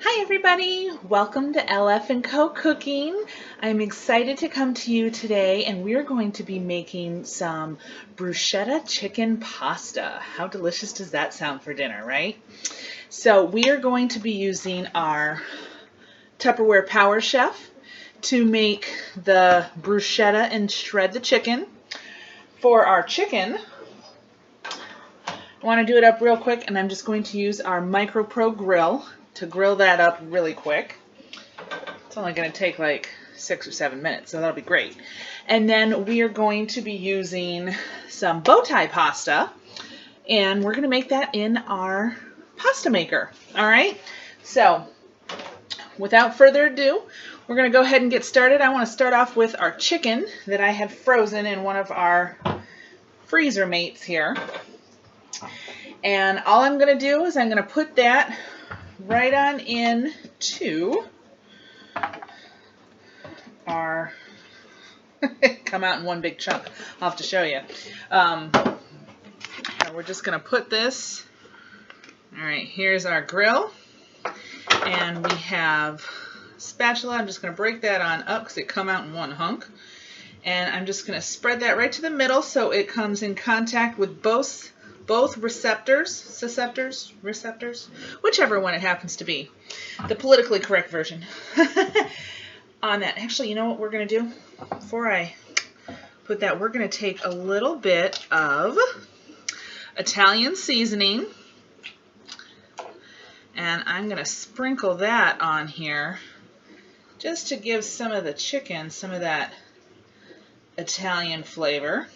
Hi everybody, welcome to LF & Co. Cooking. I'm excited to come to you today and we're going to be making some bruschetta chicken pasta. How delicious does that sound for dinner, right? So we are going to be using our Tupperware Power Chef to make the bruschetta and shred the chicken. For our chicken, I want to do it up real quick and I'm just going to use our Micro Pro grill to grill that up really quick. It's only going to take like 6 or 7 minutes, so that'll be great. And then we are going to be using some bow tie pasta, and we're going to make that in our pasta maker. All right, so without further ado, we're going to go ahead and get started. I want to start off with our chicken that I had frozen in one of our freezer mates here. And all I'm going to do is I'm going to put that right on into our come out in one big chunk. I'll have to show you. We're just going to put this. All right, here's our grill, and we have spatula. I'm just going to break that on up because it come out in one hunk, and I'm just going to spread that right to the middle so it comes in contact with both receptors, whichever one it happens to be. The politically correct version on that. Actually, you know what we're going to do? Before I put that, we're going to take a little bit of Italian seasoning, and I'm going to sprinkle that on here just to give some of the chicken some of that Italian flavor.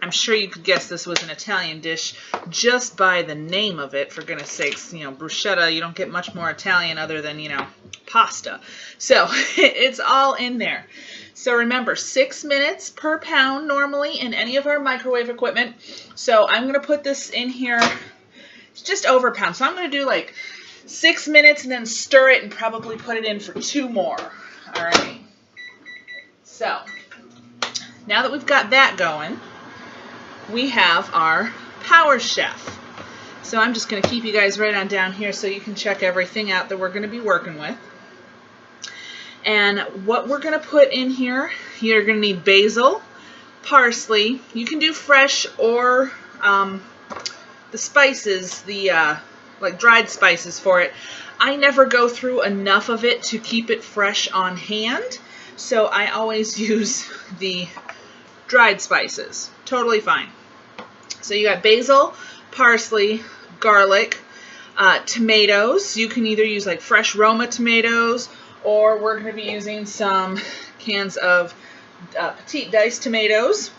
I'm sure you could guess this was an Italian dish just by the name of it, for goodness sakes. You know, bruschetta, you don't get much more Italian other than, you know, pasta. So it's all in there. So remember, 6 minutes per pound normally in any of our microwave equipment. So I'm going to put this in here, it's just over a pound. So I'm going to do like 6 minutes and then stir it and probably put it in for 2 more. All right. So now that we've got that going, we have our Power Chef. So I'm just going to keep you guys right on down here so you can check everything out that we're going to be working with. And what we're going to put in here, you're going to need basil, parsley. You can do fresh or the spices, the like dried spices for it. I never go through enough of it to keep it fresh on hand, so I always use the dried spices. Totally fine. So you got basil, parsley, garlic, tomatoes. You can either use like fresh Roma tomatoes, or we're going to be using some cans of petite diced tomatoes.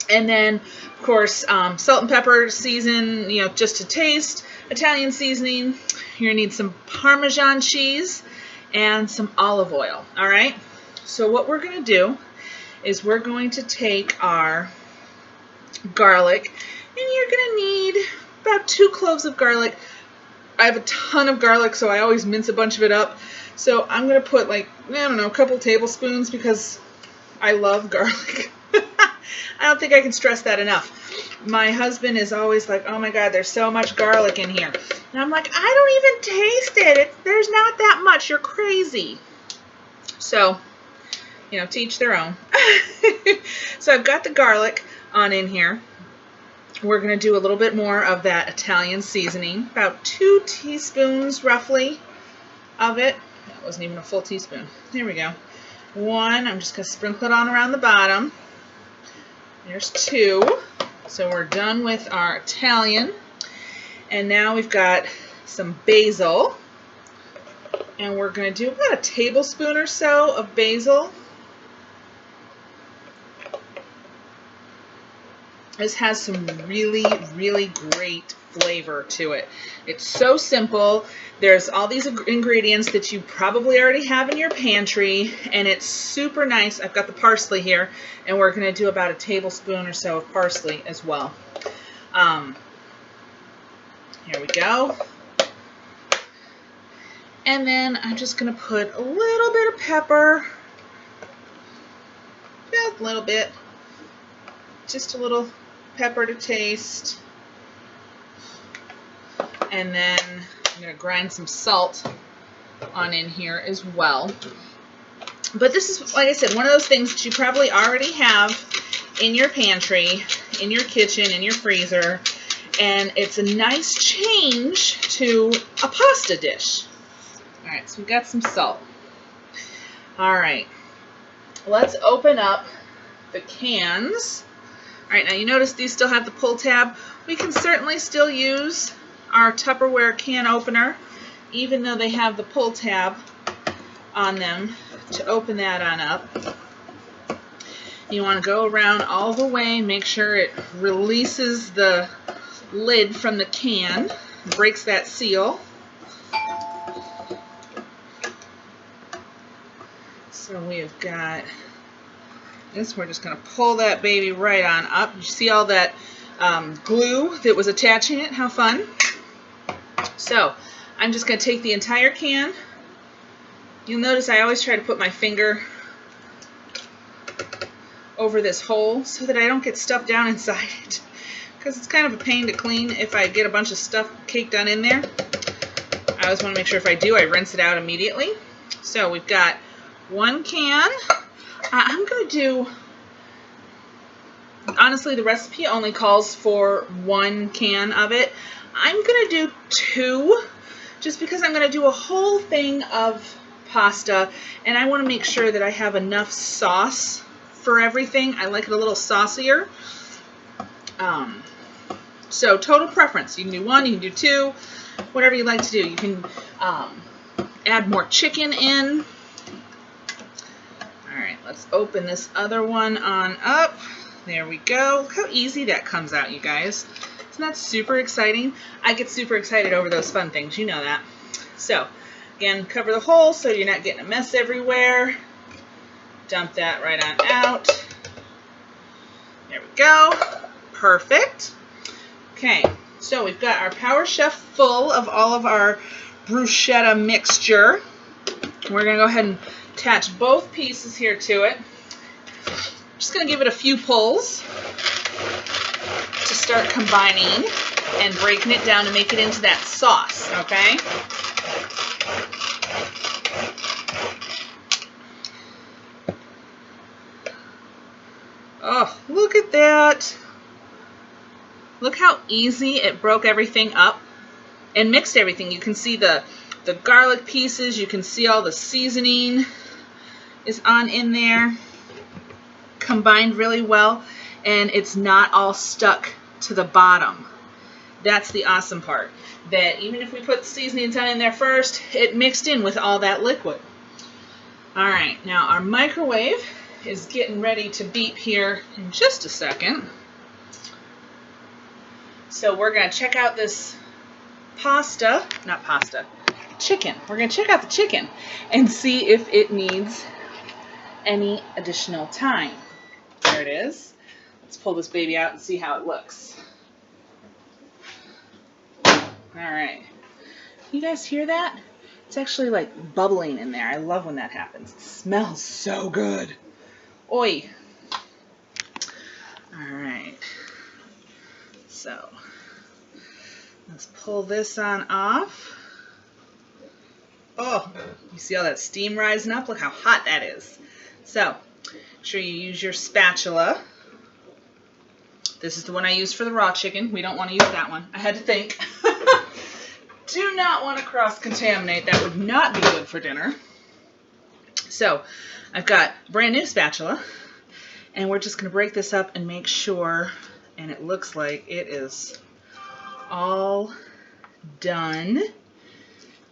And then, of course, salt and pepper to season, you know, just to taste. Italian seasoning. You're going to need some Parmesan cheese and some olive oil. All right. So what we're going to do is we're going to take our garlic, and you're going to need about 2 cloves of garlic. I have a ton of garlic, so I always mince a bunch of it up. So I'm going to put like, I don't know, a couple tablespoons because I love garlic. I don't think I can stress that enough. My husband is always like, oh my God, there's so much garlic in here. And I'm like, I don't even taste it. There's not that much. You're crazy. So, you know, to each their own. So I've got the garlic on in here. We're going to do a little bit more of that Italian seasoning, about 2 teaspoons roughly of it. That wasn't even a full teaspoon. There we go. 1, I'm just going to sprinkle it on around the bottom. There's 2. So we're done with our Italian. And now we've got some basil. And we're going to do about a tablespoon or so of basil. This has some really, really great flavor to it. It's so simple. There's all these ingredients that you probably already have in your pantry, and it's super nice. I've got the parsley here, and we're going to do about a tablespoon or so of parsley as well. Here we go. And then I'm just going to put a little bit of pepper. Just a little bit. Just a little pepper to taste. And then I'm going to grind some salt on in here as well. But this is, like I said, one of those things that you probably already have in your pantry, in your kitchen, in your freezer, and it's a nice change to a pasta dish. All right, so we've got some salt. All right, let's open up the cans. All right, now you notice these still have the pull tab. We can certainly still use our Tupperware can opener, even though they have the pull tab on them, to open that on up. You want to go around all the way, make sure it releases the lid from the can, breaks that seal. So we've got this. We're just going to pull that baby right on up. You see all that glue that was attaching it? How fun. So I'm just going to take the entire can. You'll notice I always try to put my finger over this hole so that I don't get stuff down inside it, because it's kind of a pain to clean if I get a bunch of stuff caked on in there. I always want to make sure if I do, I rinse it out immediately. So we've got one can. I'm going to do, honestly, the recipe only calls for one can of it. I'm going to do two, just because I'm going to do a whole thing of pasta, and I want to make sure that I have enough sauce for everything. I like it a little saucier. So total preference. You can do one, you can do two, whatever you like to do. You can add more chicken in. All right, let's open this other one on up. There we go. Look how easy that comes out, you guys. Isn't that super exciting? I get super excited over those fun things. You know that. So, again, cover the hole so you're not getting a mess everywhere. Dump that right on out. There we go. Perfect. Okay, so we've got our Power Chef full of all of our bruschetta mixture. We're going to go ahead and attach both pieces here to it. Just going to give it a few pulls to start combining and breaking it down to make it into that sauce, okay? Oh, look at that. Look how easy it broke everything up and mixed everything. You can see the garlic pieces. You can see all the seasoning is on in there. Combined really well. And it's not all stuck to the bottom. That's the awesome part. That even if we put the seasonings on in there first, it mixed in with all that liquid. Alright, now our microwave is getting ready to beep here in just a second. So we're going to check out this chicken. We're going to check out the chicken and see if it needs any additional time. There it is. Let's pull this baby out and see how it looks. Alright. You guys hear that? It's actually like bubbling in there. I love when that happens. It smells so good. Oi. Alright. So, let's pull this on off. Oh, you see all that steam rising up? Look how hot that is. So, make sure you use your spatula. This is the one I used for the raw chicken. We don't want to use that one. I had to think. Do not want to cross-contaminate. That would not be good for dinner. So, I've got a brand new spatula, and we're just going to break this up and make sure, and it looks like it is all done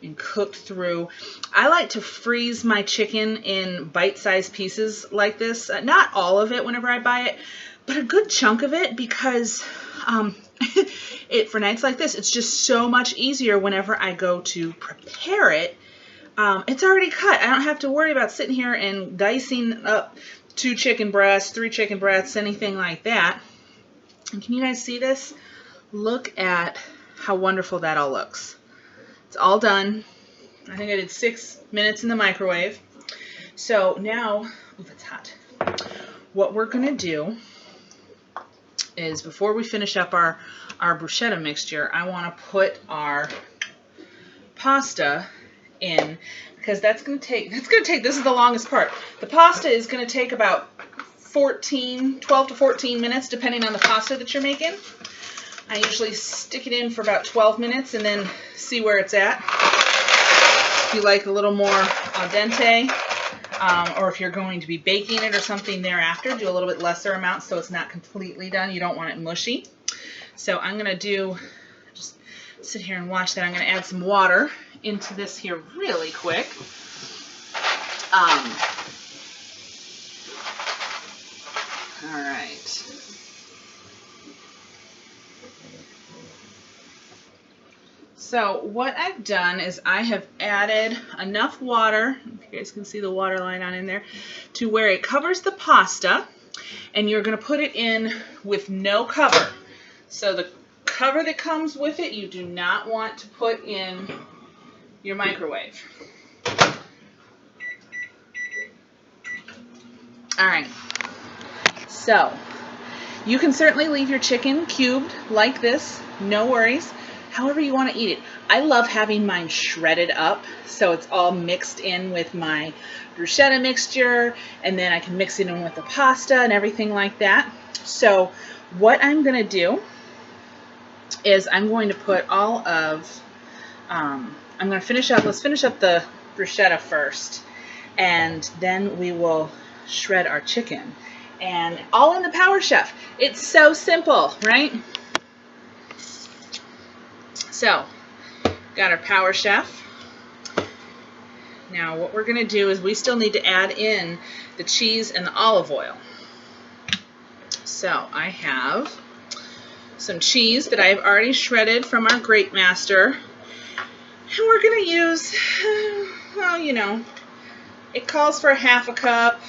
and cooked through. I like to freeze my chicken in bite-sized pieces like this. Not all of it whenever I buy it, but a good chunk of it, because for nights like this, it's just so much easier whenever I go to prepare it. It's already cut. I don't have to worry about sitting here and dicing up 2 chicken breasts, 3 chicken breasts, anything like that. And can you guys see this? Look at how wonderful that all looks. It's all done. I think I did 6 minutes in the microwave. So now, ooh, that's hot. What we're going to do is, before we finish up our bruschetta mixture, I want to put our pasta in, because this is the longest part. The pasta is going to take about 12 to 14 minutes, depending on the pasta that you're making. I usually stick it in for about 12 minutes and then see where it's at. If you like a little more al dente, or if you're going to be baking it or something thereafter, do a little bit lesser amount so it's not completely done. You don't want it mushy. So I'm going to just sit here and watch that. I'm going to add some water into this here really quick. All right. So what I've done is I have added enough water, if you guys can see the water line on in there, to where it covers the pasta, and you're going to put it in with no cover. So the cover that comes with it, you do not want to put in your microwave. All right, so you can certainly leave your chicken cubed like this, no worries. However you want to eat it. I love having mine shredded up so it's all mixed in with my bruschetta mixture, and then I can mix it in with the pasta and everything like that. So what I'm going to do is I'm going to put all of, let's finish up the bruschetta first, and then we will shred our chicken. And all in the Power Chef. It's so simple, right? So, got our Power Chef. Now what we're going to do is we still need to add in the cheese and the olive oil. So I have some cheese that I've already shredded from our Great Master. And we're going to use, well, you know, it calls for half a cup.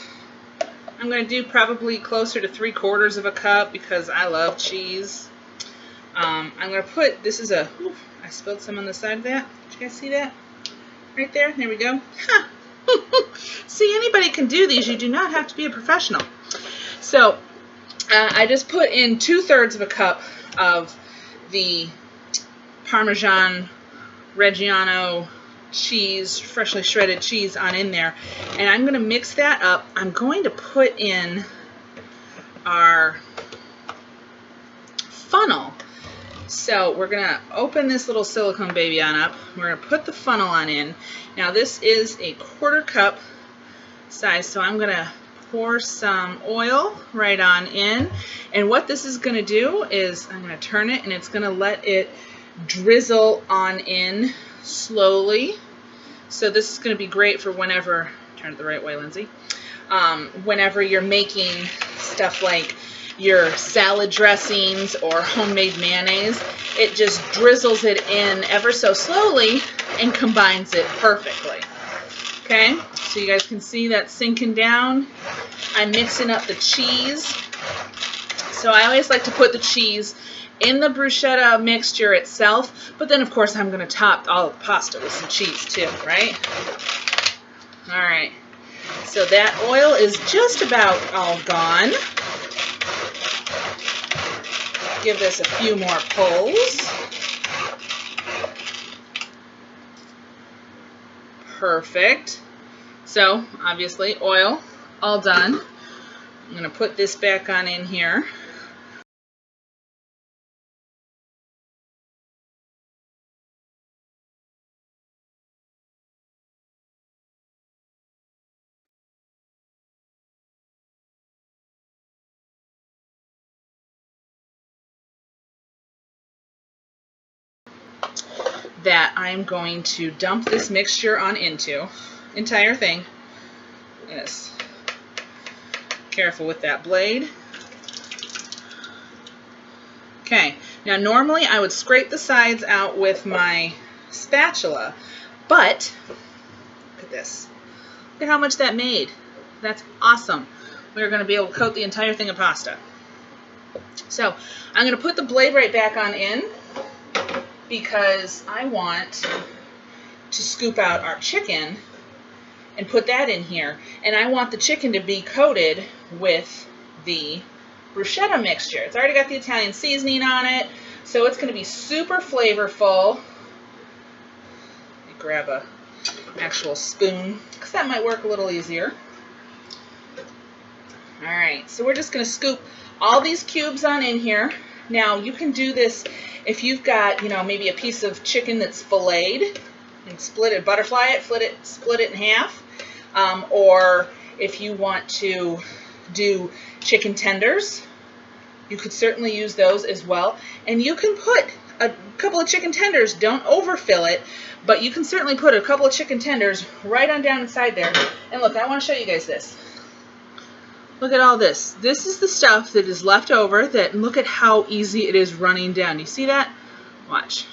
I'm going to do probably closer to 3/4 of a cup because I love cheese. I'm going to put, I spilled some on the side of that. Did you guys see that? Right there? There we go. Huh. See, anybody can do these. You do not have to be a professional. So, I just put in 2/3 of a cup of the Parmesan Reggiano cheese, freshly shredded cheese on in there. And I'm going to mix that up. I'm going to put in our funnel. So we're going to open this little silicone baby on up. We're going to put the funnel on in. Now this is a 1/4 cup size, so I'm going to pour some oil right on in. And what this is going to do is I'm going to turn it, and it's going to let it drizzle on in slowly. So this is going to be great for whenever, turn it the right way, Lindsay, whenever you're making stuff like your salad dressings or homemade mayonnaise. It just drizzles it in ever so slowly and combines it perfectly. Okay, so you guys can see that sinking down. I'm mixing up the cheese. So I always like to put the cheese in the bruschetta mixture itself, but then of course I'm going to top all of the pasta with some cheese too, right? All right, so that oil is just about all gone. Give this a few more pulls. Perfect. So obviously oil all done. I'm going to put this back on in here. That I'm going to dump this mixture on into. Entire thing. Yes. Careful with that blade. Okay, now normally I would scrape the sides out with my spatula, but look at this. Look at how much that made. That's awesome. We're going to be able to coat the entire thing of pasta. So I'm going to put the blade right back on in, because I want to scoop out our chicken and put that in here. And I want the chicken to be coated with the bruschetta mixture. It's already got the Italian seasoning on it, so it's going to be super flavorful grab a actual spoon because that might work a little easier. All right, so we're just going to scoop all these cubes on in here. Now you can do this if you've got, maybe a piece of chicken that's filleted and split it, butterfly it, split it in half. Or if you want to do chicken tenders, you could certainly use those as well. And you can put a couple of chicken tenders, don't overfill it, but you can certainly put a couple of chicken tenders right on down inside there. And look, I want to show you guys this. Look at all this. This is the stuff that is left over, and look at how easy it is running down. You see that? Watch.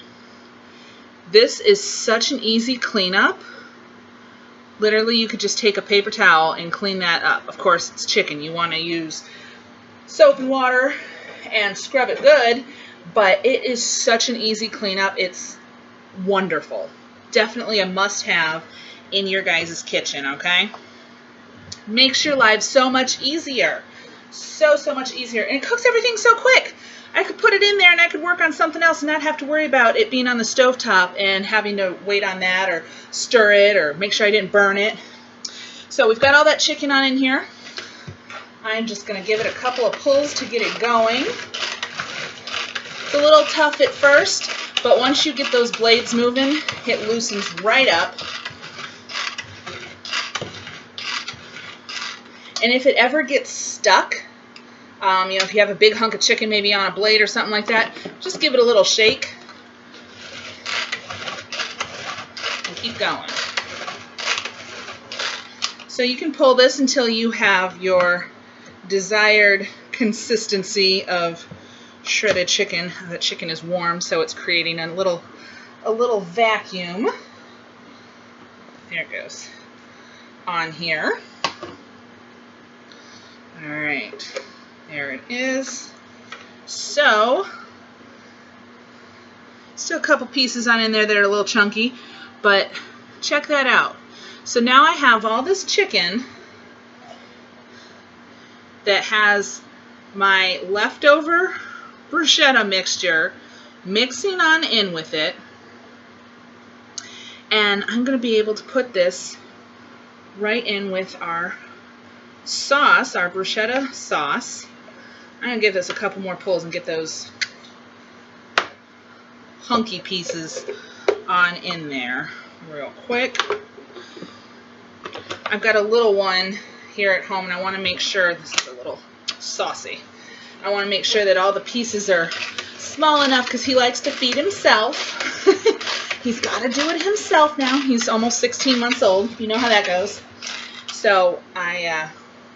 This is such an easy cleanup. Literally, you could just take a paper towel and clean that up. Of course, it's chicken. You want to use soap and water and scrub it good, but it is such an easy cleanup. It's wonderful. Definitely a must-have in your guys' kitchen, okay? Makes your life so much easier. So much easier. And it cooks everything so quick. I could put it in there and I could work on something else and not have to worry about it being on the stovetop and having to wait on that or stir it or make sure I didn't burn it. So we've got all that chicken on in here. I'm just going to give it a couple of pulls to get it going. It's a little tough at first, but once you get those blades moving, it loosens right up. And if it ever gets stuck, if you have a big hunk of chicken maybe on a blade or something like that, just give it a little shake and keep going. So you can pull this until you have your desired consistency of shredded chicken. The chicken is warm, so it's creating a little vacuum. There it goes on here. All right, there it is. So, still a couple pieces on in there that are a little chunky, but check that out. So now I have all this chicken that has my leftover bruschetta mixture mixing on in with it, and I'm going to be able to put this right in with our sauce, our bruschetta sauce. I'm going to give this a couple more pulls and get those hunky pieces on in there real quick. I've got a little one here at home and I want to make sure, this is a little saucy, I want to make sure that all the pieces are small enough because he likes to feed himself. He's got to do it himself now. He's almost 16 months old. You know how that goes. So I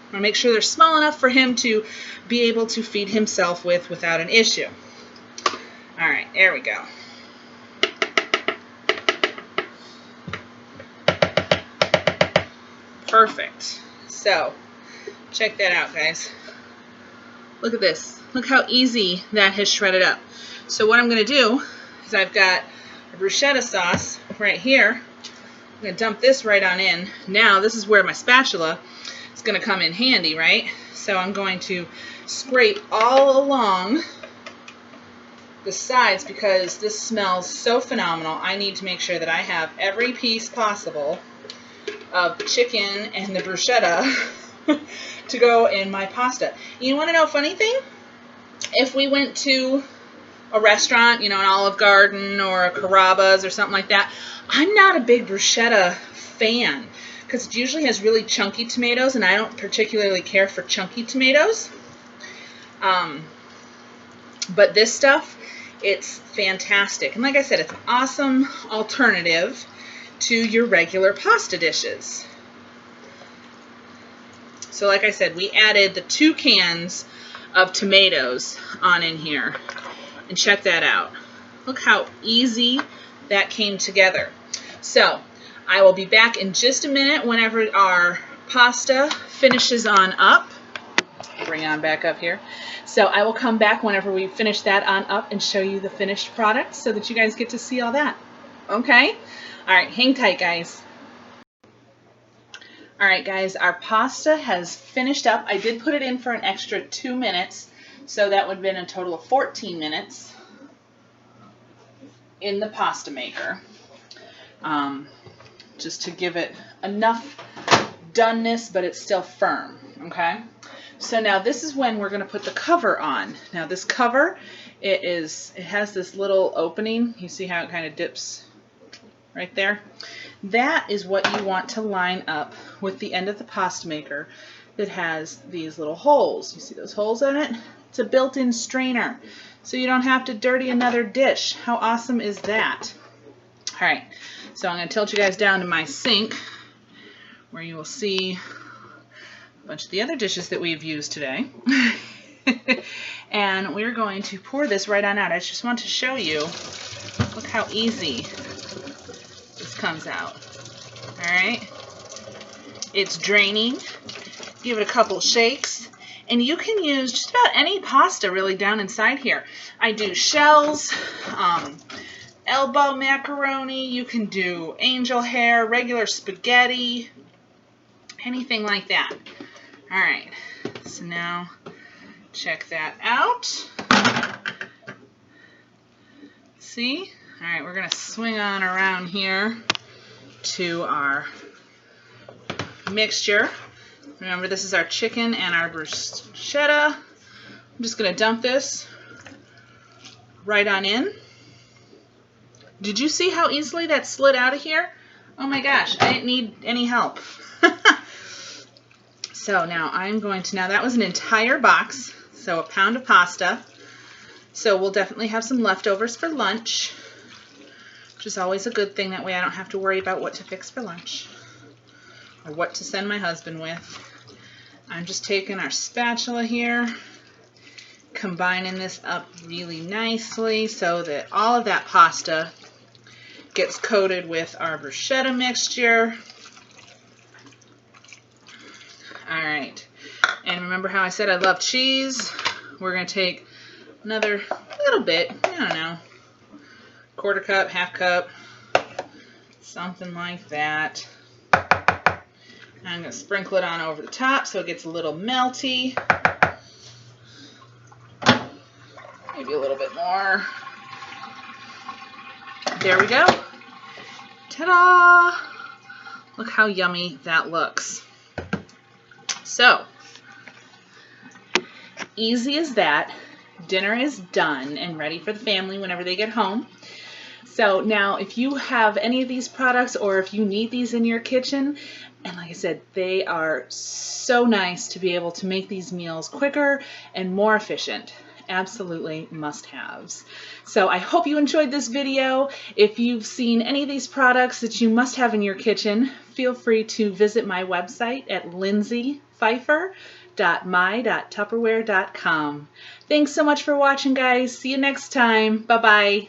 want to make sure they're small enough for him to be able to feed himself without an issue. All right, there we go. Perfect. So, check that out, guys. Look at this. Look how easy that has shredded up. So what I'm going to do is I've got a bruschetta sauce right here. I'm going to dump this right on in. Now, this is where my spatula is going to come in handy, right? So I'm going to scrape all along the sides because this smells so phenomenal. I need to make sure that I have every piece possible of the chicken and the bruschetta to go in my pasta. You want to know a funny thing? If we went to a restaurant, an Olive Garden or a Carrabba's or something like that, I'm not a big bruschetta fan because it usually has really chunky tomatoes, and I don't particularly care for chunky tomatoes. But this stuff, it's fantastic. And like I said, it's an awesome alternative to your regular pasta dishes. So like I said, we added the 2 cans of tomatoes on in here. And check that out. Look how easy that came together. So I will be back in just a minute whenever our pasta finishes on up. Bring it on back up here. So I will come back whenever we finish that on up and show you the finished product so that you guys get to see all that. Okay? All right, hang tight, guys. All right, guys, our pasta has finished up. I did put it in for an extra 2 minutes, so that would have been a total of 14 minutes in the pasta maker. just to give it enough doneness, but it's still firm, okay? So now this is when we're going to put the cover on. Now this cover, it has this little opening. You see how it kind of dips right there? That is what you want to line up with the end of the pasta maker that has these little holes. You see those holes in it? It's a built-in strainer, so you don't have to dirty another dish. How awesome is that? All right, so I'm going to tilt you guys down to my sink where you will see a bunch of the other dishes that we've used today. And we're going to pour this right on out. I just want to show you, look how easy this comes out. All right, it's draining. Give it a couple shakes, and you can use just about any pasta really down inside here. I do shells, elbow macaroni, you can do angel hair, regular spaghetti, anything like that. All right, so now check that out. See? All right, we're gonna swing on around here to our mixture. Remember, this is our chicken and our bruschetta. I'm just gonna dump this right on in. Did you see how easily that slid out of here? Oh my gosh, I didn't need any help. So now I'm going to, now that was an entire box, so a pound of pasta. So we'll definitely have some leftovers for lunch, which is always a good thing. That way I don't have to worry about what to fix for lunch or what to send my husband with. I'm just taking our spatula here, combining this up really nicely so that all of that pasta gets coated with our bruschetta mixture. All right, and remember how I said I love cheese? We're going to take another little bit, I don't know, quarter cup, half cup, something like that. I'm going to sprinkle it on over the top so it gets a little melty. Maybe a little bit more. There we go. Ta-da! Look how yummy that looks. So, easy as that. Dinner is done and ready for the family whenever they get home. So now if you have any of these products or if you need these in your kitchen, and like I said, they are so nice to be able to make these meals quicker and more efficient. Absolutely must-haves. So I hope you enjoyed this video. If you've seen any of these products that you must have in your kitchen, feel free to visit my website at lindsaypfeiffer.my.tupperware.com. Thanks so much for watching, guys. See you next time. Bye-bye.